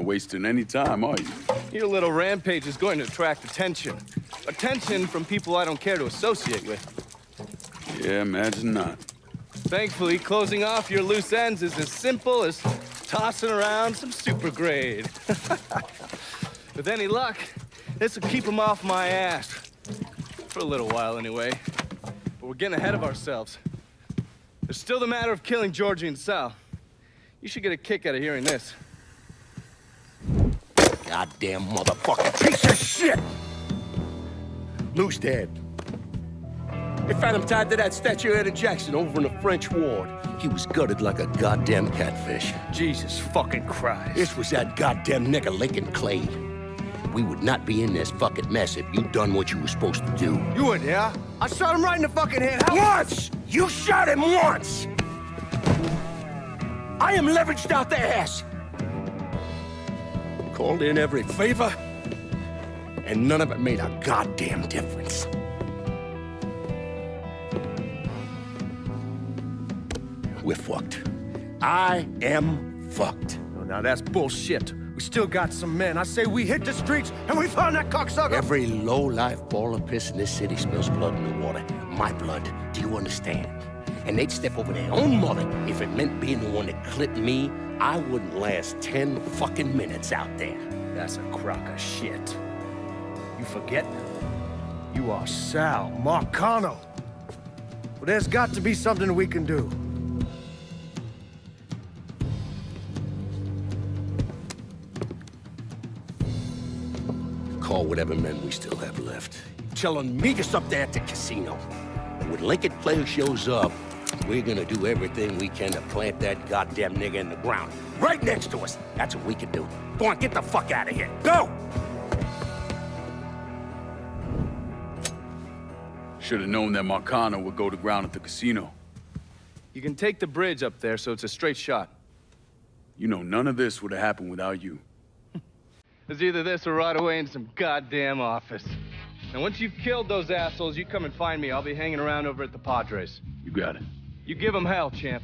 not wasting any time, are you? Your little rampage is going to attract attention. Attention from people I don't care to associate with. Yeah, imagine not. Thankfully, closing off your loose ends is as simple as tossing around some super grade. With any luck, this will keep them off my ass. For a little while, anyway. But we're getting ahead of ourselves. There's still the matter of killing Georgie and Sal. You should get a kick out of hearing this. Goddamn motherfucking piece of shit! Lou's dead. They found him tied to that statue of Eddie Jackson over in the French ward. He was gutted like a goddamn catfish. Jesus fucking Christ. This was that goddamn nigger Lincoln Clay. We would not be in this fucking mess if you done what you were supposed to do. You would, yeah? I shot him right in the fucking head. Once! You shot him once! I am leveraged out the ass. Called in every favor, and none of it made a goddamn difference. We're fucked. I am fucked. Oh, now that's bullshit. We still got some men. I say we hit the streets and we found that cocksucker. Every low-life ball of piss in this city smells blood in the water. My blood. Do you understand? And they'd step over their own mother if it meant being the one that clipped me. I wouldn't last 10 fucking minutes out there. That's a crock of shit. You forget? You are Sal Marcano. Well, there's got to be something we can do. Call whatever men we still have left. Tell them meet us up there at the casino. And when Lincoln Player shows up, we're gonna do everything we can to plant that goddamn nigga in the ground. Right next to us. That's what we can do. Go on, get the fuck out of here. Go! Should have known that Marcano would go to ground at the casino. You can take the bridge up there, so it's a straight shot. You know, none of this would have happened without you. It's either this or right away in some goddamn office. And once you've killed those assholes, you come and find me. I'll be hanging around over at the Padres. You got it. You give them hell, champ.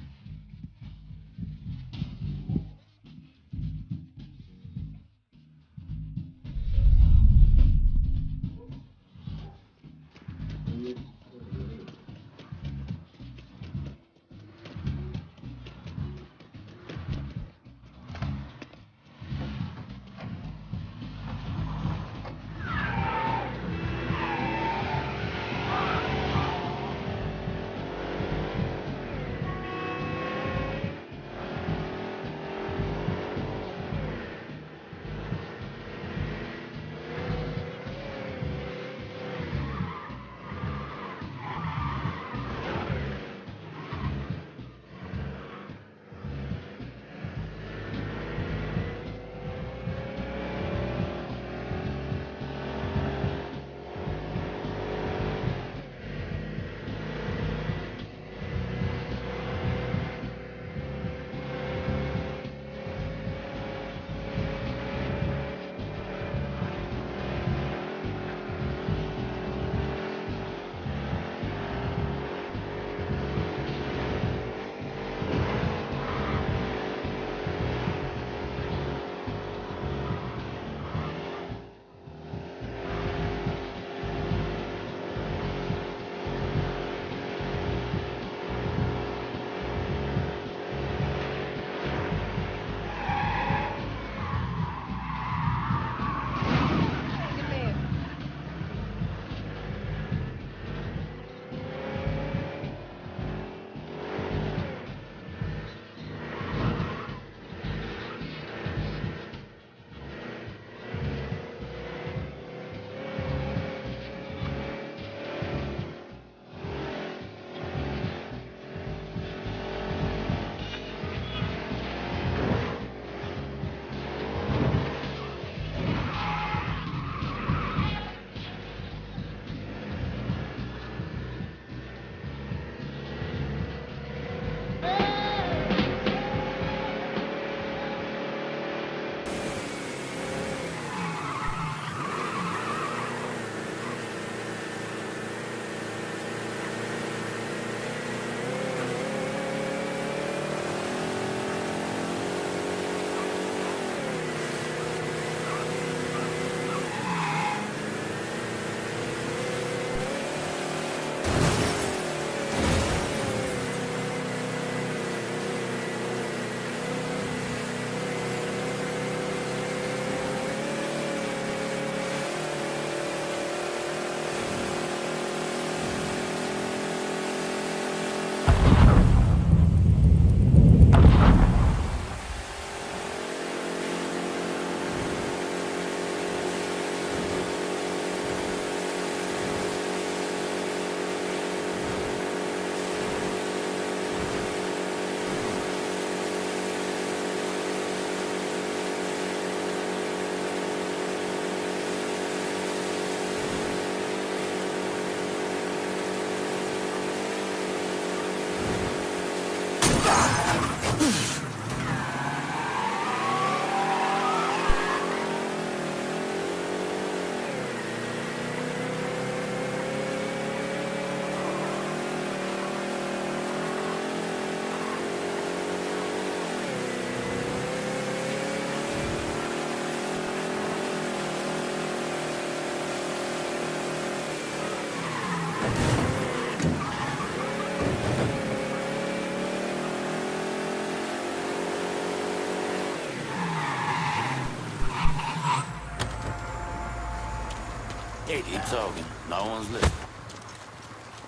Hey, keep talking. No one's listening.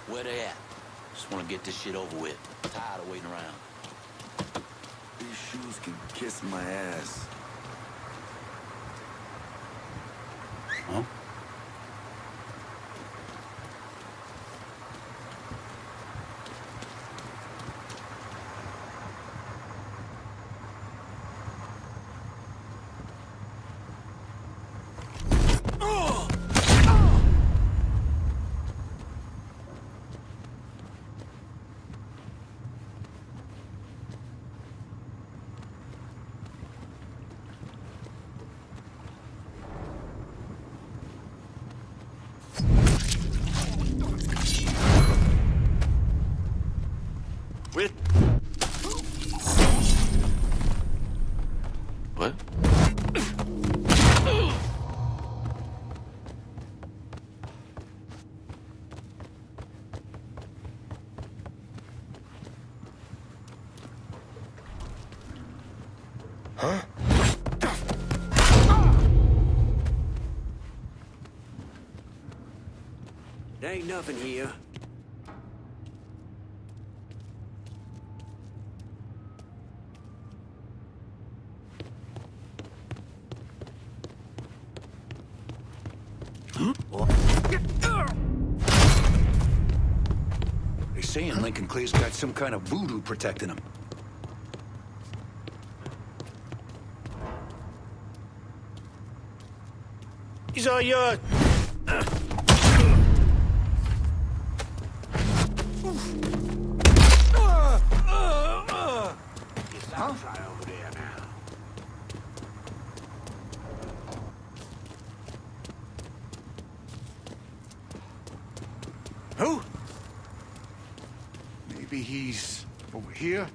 Where they at? Just want to get this shit over with. Tired of waiting around. These shoes can kiss my ass. Huh? Quit. What? Huh? There ain't nothing here. They saying Lincoln Clay's got some kind of voodoo protecting him. These are yours. Try over there now. Who? Maybe he's over here?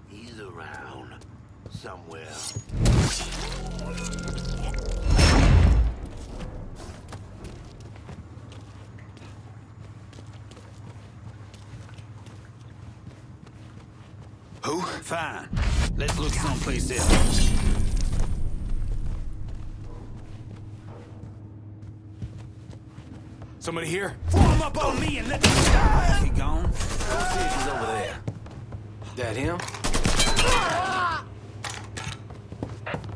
He's around somewhere. Who? Fine. Let's look someplace else. Somebody here? Form up on me and let me die! He gone? Go see if he's over there. That him?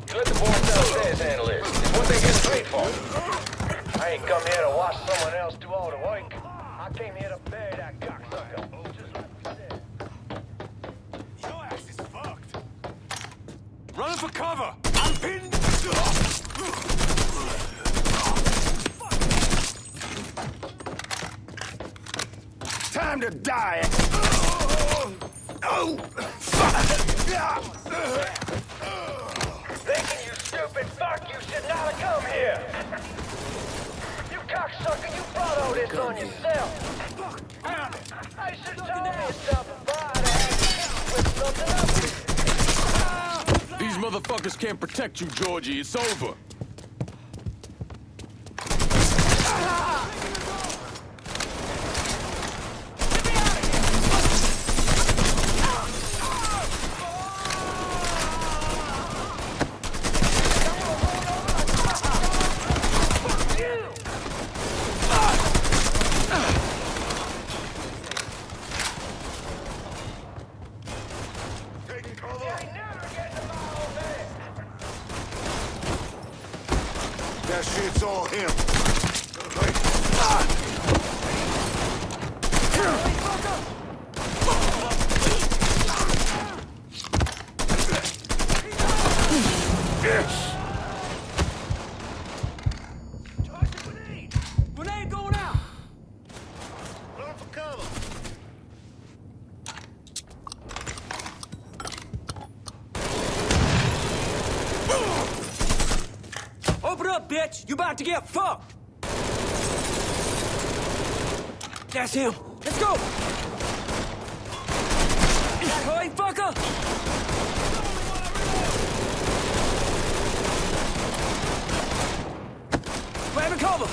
You let the boys downstairs handle this. It's what they get paid for. I ain't come here to watch someone else do all the work. I came here to bury that cocksucker. Just like we said. Your ass is fucked. Run for cover! I'm pinned! Time to die! Thinking you stupid fuck, you should not have come here! You cocksucker, you brought all this on yourself! I should told me something about it. With something up. These motherfuckers can't protect you, Georgie. It's over. That shit's all him. Grenade going out! Run for cover. Open up, bitch! You about to get fucked! That's him! Let's go! That hurry, fucker! Grab cover!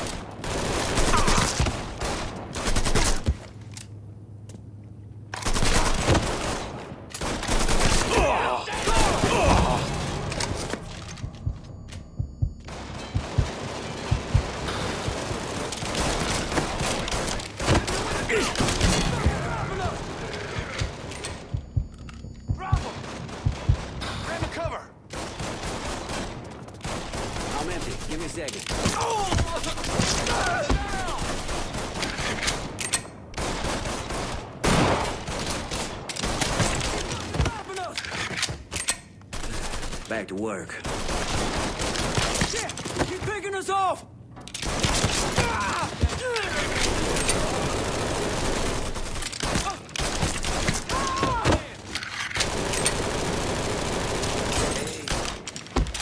Back to work. Shit! Keep picking us off!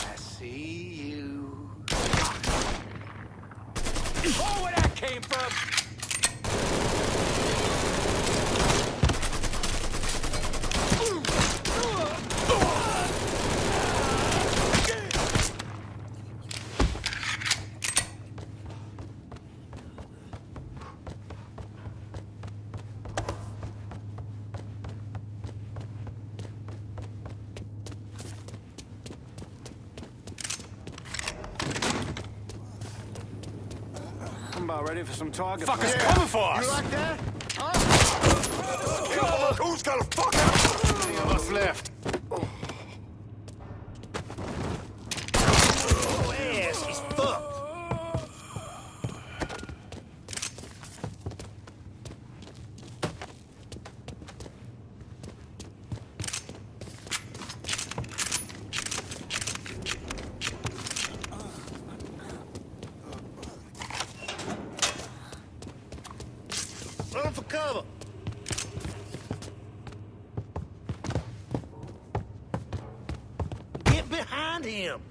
I see you. Oh, where that came from! I'm about ready for some target. Fuckers coming for us! You like that? Who's got a fuck out? Three of us left. Oh, ass is fucked. Run for cover. Get behind him.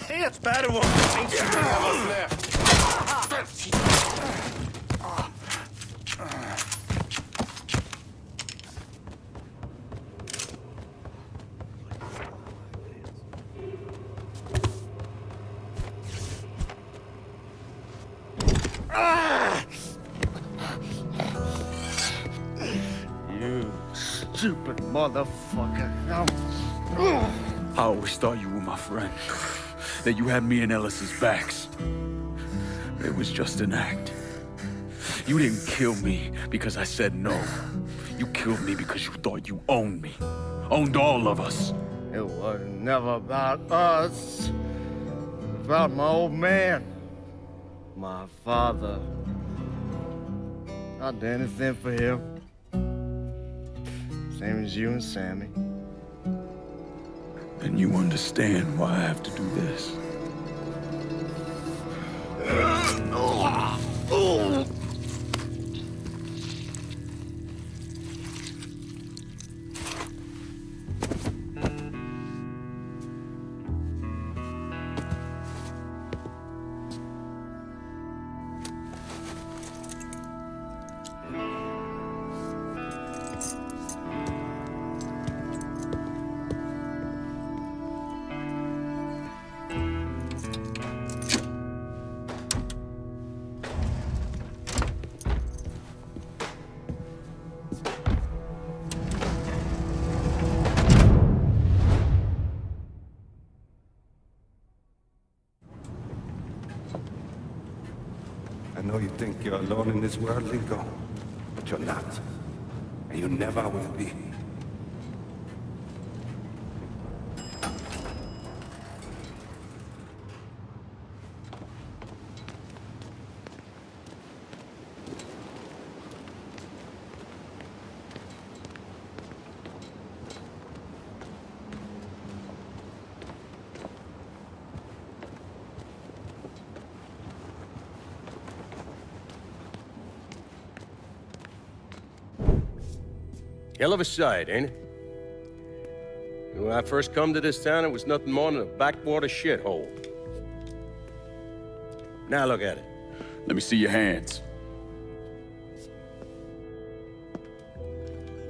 Hey, it's better one. Three of us left. You stupid motherfucker. I always thought you were my friend. That you had me and Ellis's backs. It was just an act. You didn't kill me because I said no. You killed me because you thought you owned me. Owned all of us. It was never about us. It was about my old man. My father. I'd do anything for him. Same as you and Sammy. And you understand why I have to do this. I know you think you're alone in this world, Linko, but you're not. And you never will be. Hell of a sight, ain't it? When I first come to this town, it was nothing more than a backwater shithole. Now look at it. Let me see your hands.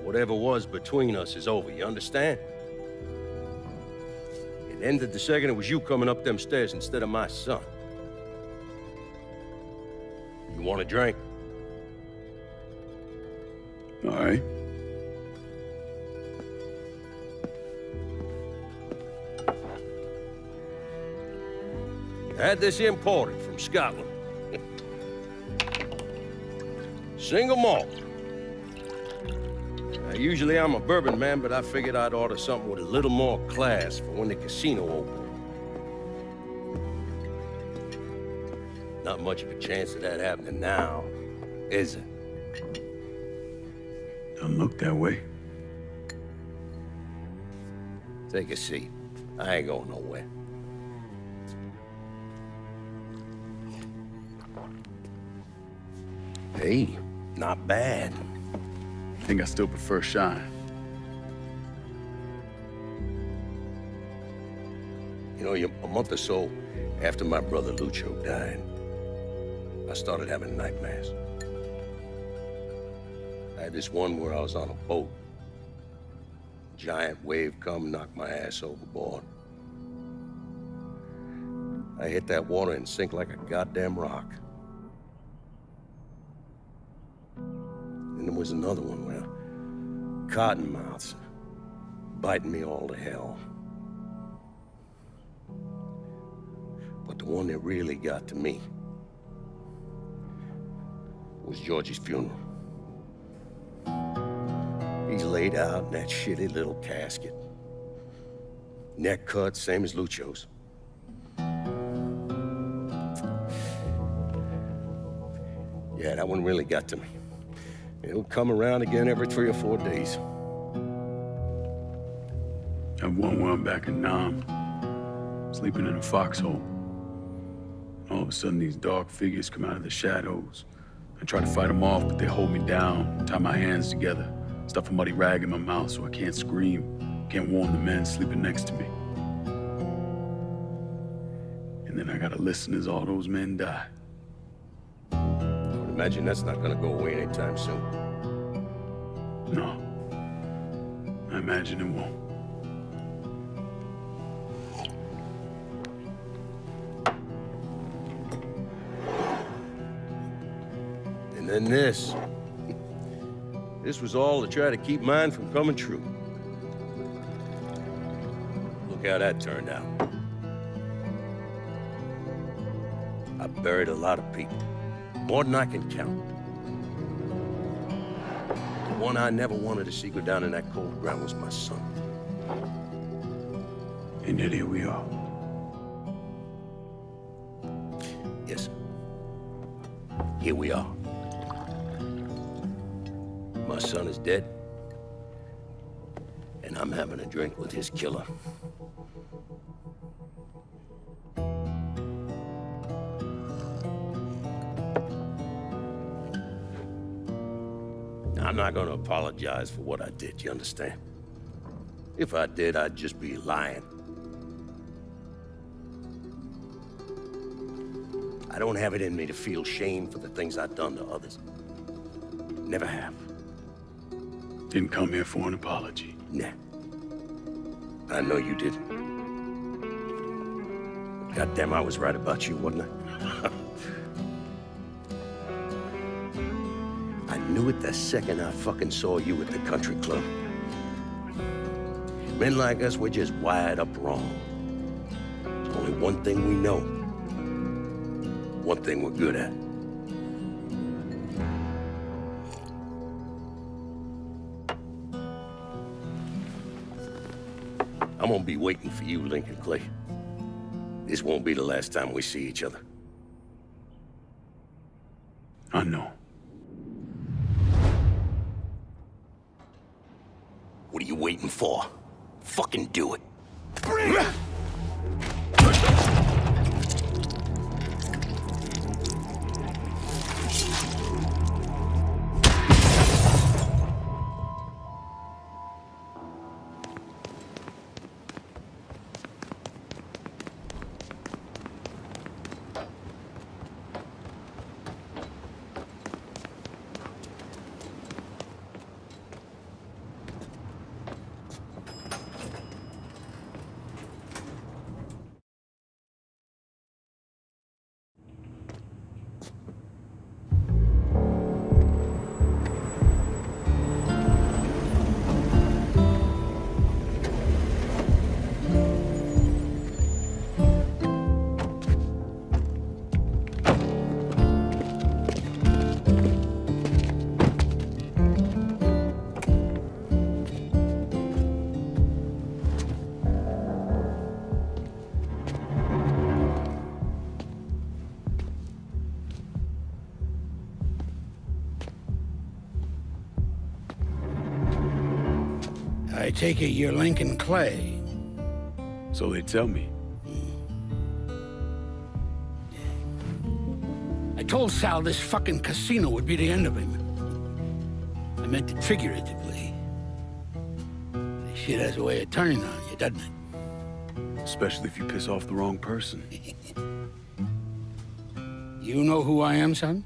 Whatever was between us is over, you understand? It ended the second it was you coming up them stairs instead of my son. You want a drink? All right. I had this imported from Scotland. Single malt. Now, usually I'm a bourbon man, but I figured I'd order something with a little more class for when the casino opened. Not much of a chance of that happening now, is it? Don't look that way. Take a seat. I ain't going nowhere. Hey, not bad. I think I still prefer Shine. You know, a month or so after my brother Lucho died, I started having nightmares. I had this one where I was on a boat. Giant wave come, knocked my ass overboard. I hit that water and sink like a goddamn rock. And there was another one where cottonmouths biting me all to hell. But the one that really got to me was Georgie's funeral. He's laid out in that shitty little casket. Neck cut, same as Lucho's. Yeah, that one really got to me. It'll come around again every 3 or 4 days. I have one where I'm back in Nam, sleeping in a foxhole. All of a sudden, these dark figures come out of the shadows. I try to fight them off, but they hold me down, tie my hands together, stuff a muddy rag in my mouth so I can't scream, can't warn the men sleeping next to me. And then I gotta listen as all those men die. I would imagine that's not gonna go away anytime soon. No. I imagine it won't. And then this. This was all to try to keep mine from coming true. Look how that turned out. I buried a lot of people. More than I can count. The one I never wanted to see go down in that cold ground was my son. And yet here we are. Yes, sir. Here we are. My son is dead, and I'm having a drink with his killer. I'm not gonna apologize for what I did, you understand? If I did, I'd just be lying. I don't have it in me to feel shame for the things I've done to others. Never have. Didn't come here for an apology. Nah. I know you didn't. Goddamn, I was right about you, wasn't I? I knew it the second I fucking saw you at the country club. Men like us, we're just wired up wrong. There's only one thing we know. One thing we're good at. I'm gonna be waiting for you, Lincoln Clay. This won't be the last time we see each other. I know. What are you waiting for? Fucking do it. I take it you're Lincoln Clay. So they tell me. I told Sal this fucking casino would be the end of him. I meant it figuratively. This shit has a way of turning on you, doesn't it? Especially if you piss off the wrong person. You know who I am, son?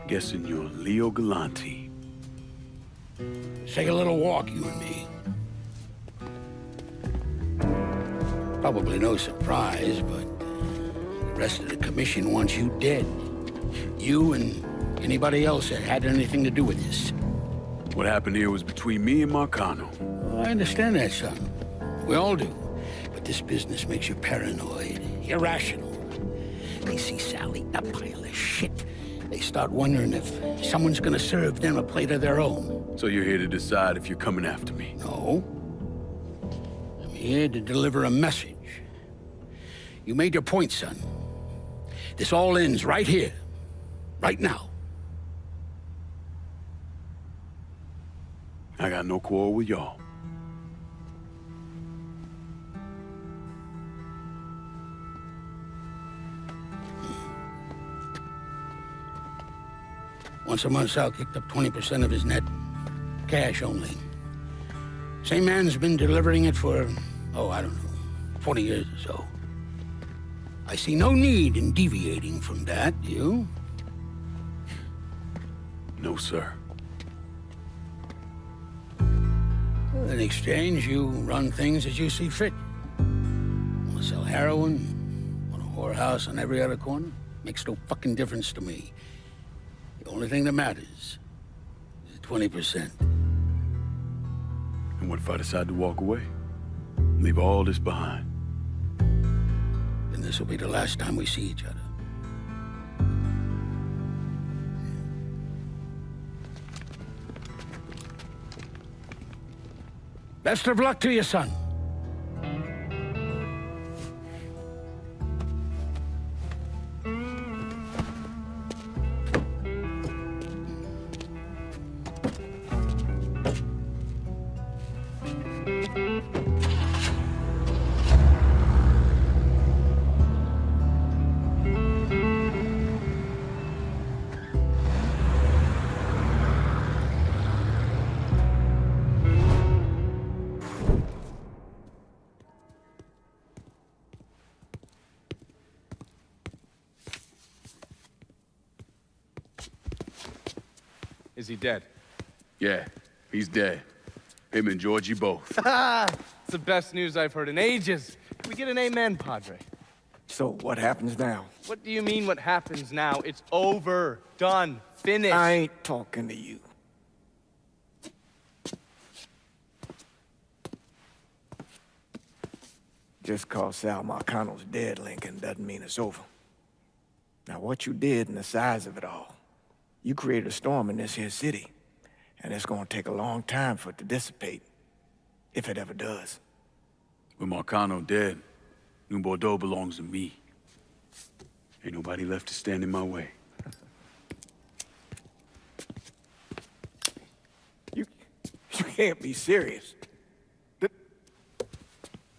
Guessing you're Leo Galante. Let's take a little walk, you and me. Probably no surprise, but the rest of the commission wants you dead. You and anybody else that had anything to do with this. What happened here was between me and Marcano. I understand that, son. We all do. But this business makes you paranoid, irrational. They see Sally, a pile of shit. They start wondering if someone's gonna serve them a plate of their own. So you're here to decide if you're coming after me? No. I'm here to deliver a message. You made your point, son. This all ends right here, right now. I got no quarrel with y'all. Once a month, Sal kicked up 20% of his net. Cash only. Same man's been delivering it for, I don't know, 20 years or so. I see no need in deviating from that, you? No, sir. In exchange, you run things as you see fit. Want to sell heroin? Want a whorehouse on every other corner? Makes no fucking difference to me. The only thing that matters is 20%. And what if I decide to walk away? Leave all this behind? Then this will be the last time we see each other. Best of luck to you, son. Is he dead? Yeah, he's dead. Him and Georgie both. It's the best news I've heard in ages. Can we get an amen, Padre? So what happens now? What do you mean what happens now? It's over. Done. Finished. I ain't talking to you. Just cause Sal Marcano's dead, Lincoln, doesn't mean it's over. Now, what you did and the size of it all, you created a storm in this here city, and it's gonna take a long time for it to dissipate, if it ever does. With Marcano dead, New Bordeaux belongs to me. Ain't nobody left to stand in my way. You can't be serious. The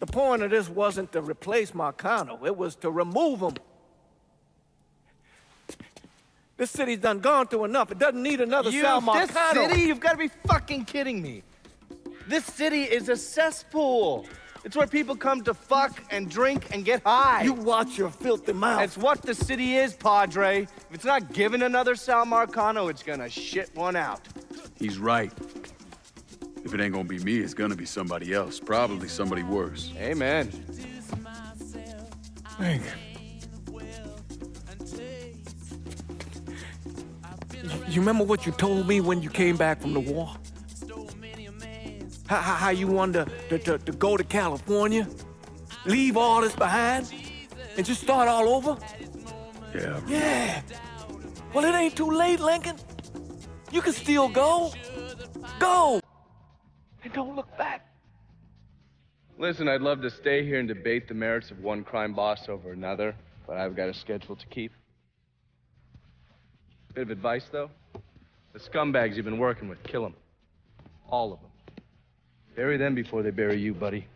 point of this wasn't to replace Marcano, it was to remove him. This city's done gone through enough. It doesn't need another Sal Marcano. This city? You've got to be fucking kidding me. This city is a cesspool. It's where people come to fuck and drink and get high. You watch your filthy mouth. It's what the city is, Padre. If it's not giving another Sal Marcano, it's gonna shit one out. He's right. If it ain't gonna be me, it's gonna be somebody else. Probably somebody worse. Amen. Lincoln. You remember what you told me when you came back from the war? How you wanted to go to California, leave all this behind, and just start all over? Yeah. Yeah. Well, it ain't too late, Lincoln. You can still go. Go. And don't look back. Listen, I'd love to stay here and debate the merits of one crime boss over another, but I've got a schedule to keep. Bit of advice, though. The scumbags you've been working with, kill them. All of them. Bury them before they bury you, buddy.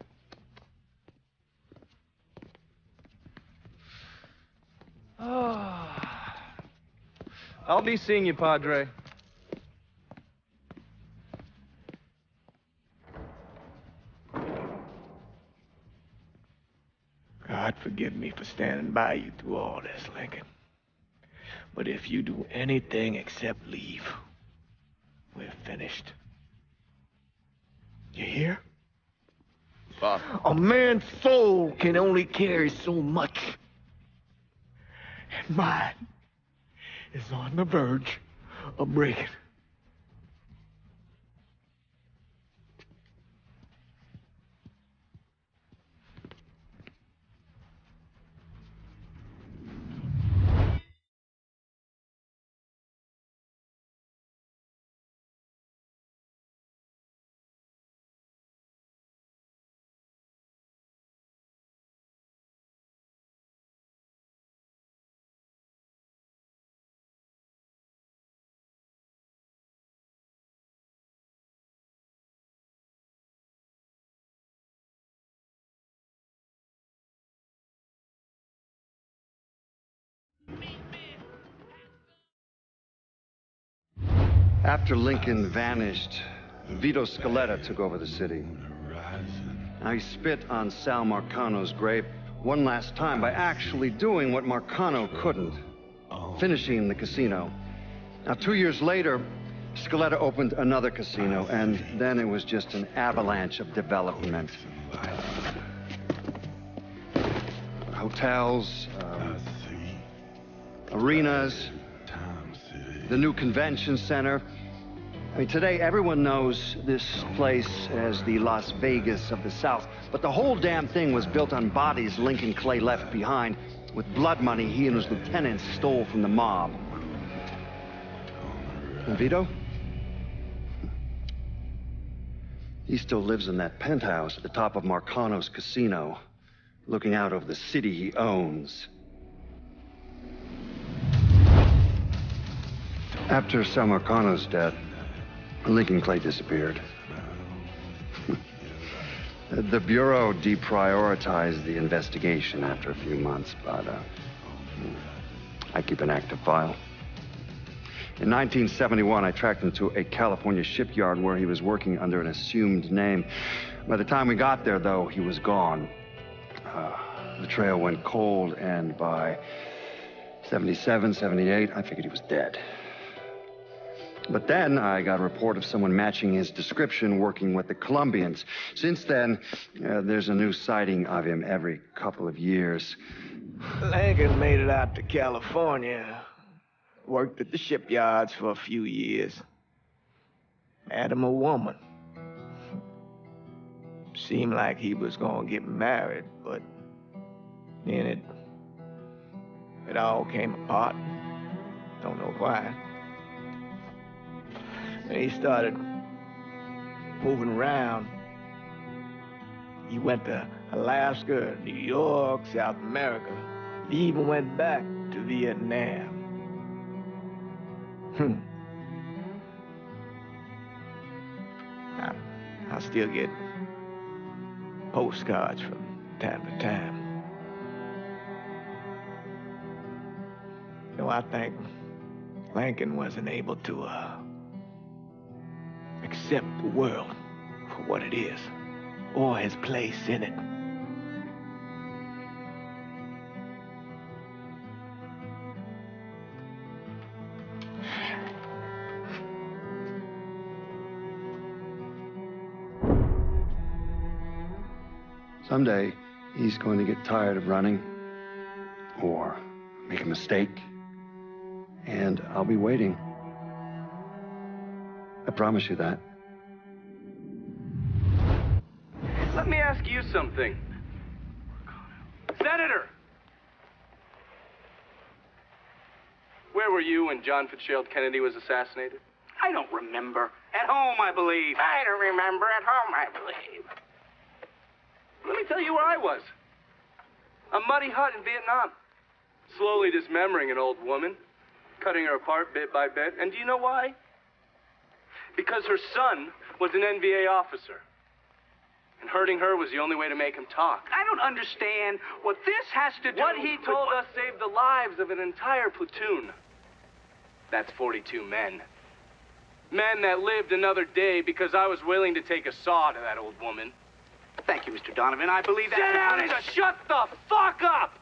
I'll be seeing you, Padre. God forgive me for standing by you through all this, Lincoln. But if you do anything except leave, we're finished. You hear? Bob. A man's soul can only carry so much. And mine is on the verge of breaking. After Lincoln vanished, Vito Scaletta took over the city. Now he spit on Sal Marcano's grave one last time by actually doing what Marcano couldn't, finishing the casino. Now 2 years later, Scaletta opened another casino, and then it was just an avalanche of development. Hotels, arenas, the new convention center. I mean, today everyone knows this place as the Las Vegas of the South, but the whole damn thing was built on bodies Lincoln Clay left behind with blood money he and his lieutenants stole from the mob. And Vito? He still lives in that penthouse at the top of Marcano's casino, looking out over the city he owns. After Sal Marcano's death, Lincoln Clay disappeared. The Bureau deprioritized the investigation after a few months, but I keep an active file. In 1971, I tracked him to a California shipyard where he was working under an assumed name. By the time we got there, though, he was gone. The trail went cold, and by 77, 78, I figured he was dead. But then I got a report of someone matching his description working with the Colombians. Since then, there's a new sighting of him every couple of years. Lincoln made it out to California. Worked at the shipyards for a few years. Had him a woman. Seemed like he was gonna get married, but then it all came apart. Don't know why. When he started moving around, he went to Alaska, New York, South America. He even went back to Vietnam. I still get postcards from time to time. Though I think Lincoln wasn't able to accept the world for what it is, or his place in it. Someday, he's going to get tired of running, or make a mistake, and I'll be waiting. I promise you that. Let me ask you something. Senator! Where were you when John Fitzgerald Kennedy was assassinated? I don't remember. At home, I believe. I don't remember. At home, I believe. Let me tell you where I was. A muddy hut in Vietnam. Slowly dismembering an old woman, cutting her apart bit by bit. And do you know why? Because her son was an NVA officer. And hurting her was the only way to make him talk. I don't understand what this has to do. What he told us saved the lives of an entire platoon. That's 42 men. Men that lived another day because I was willing to take a saw to that old woman. Thank you, Mr. Donovan. I believe that. Sit down and shut the fuck up!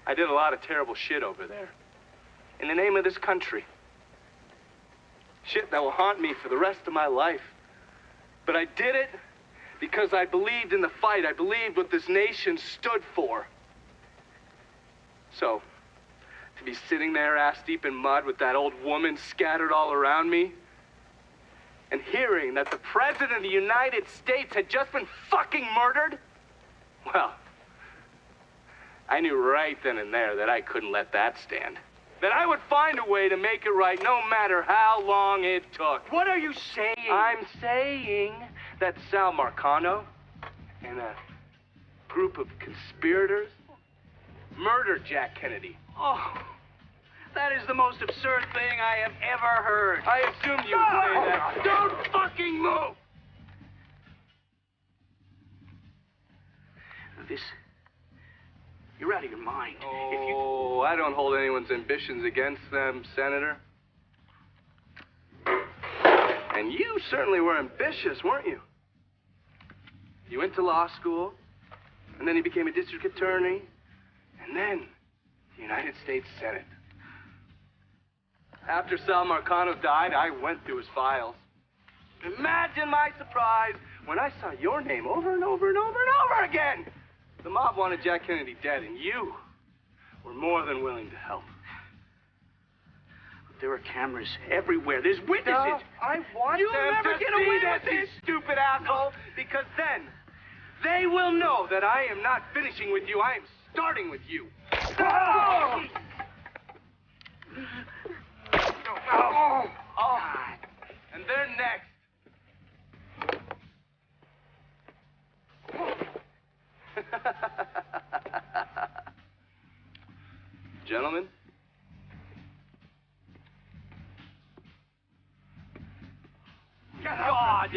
I did a lot of terrible shit over there. In the name of this country. Shit that will haunt me for the rest of my life. But I did it because I believed in the fight. I believed what this nation stood for. So, to be sitting there ass deep in mud with that old woman scattered all around me, and hearing that the President of the United States had just been fucking murdered, well, I knew right then and there that I couldn't let that stand. That I would find a way to make it right no matter how long it took. What are you saying? I'm saying that Sal Marcano and a group of conspirators murdered Jack Kennedy. Oh, that is the most absurd thing I have ever heard. I assumed you would say that. Don't fucking move! You're out of your mind. Oh, I don't hold anyone's ambitions against them, Senator. And you certainly were ambitious, weren't you? You went to law school, and then you became a district attorney, and then the United States Senate. After Sal Marcano died, I went through his files. Imagine my surprise when I saw your name over and over and over and over again. The mob wanted Jack Kennedy dead, and you were more than willing to help. There are cameras everywhere. There's witnesses. No, I want You'll them never to get see away this, with you this. stupid asshole, because then they will know that I am not finishing with you. I am starting with you. Oh! Oh! And they're next. Gentlemen. God!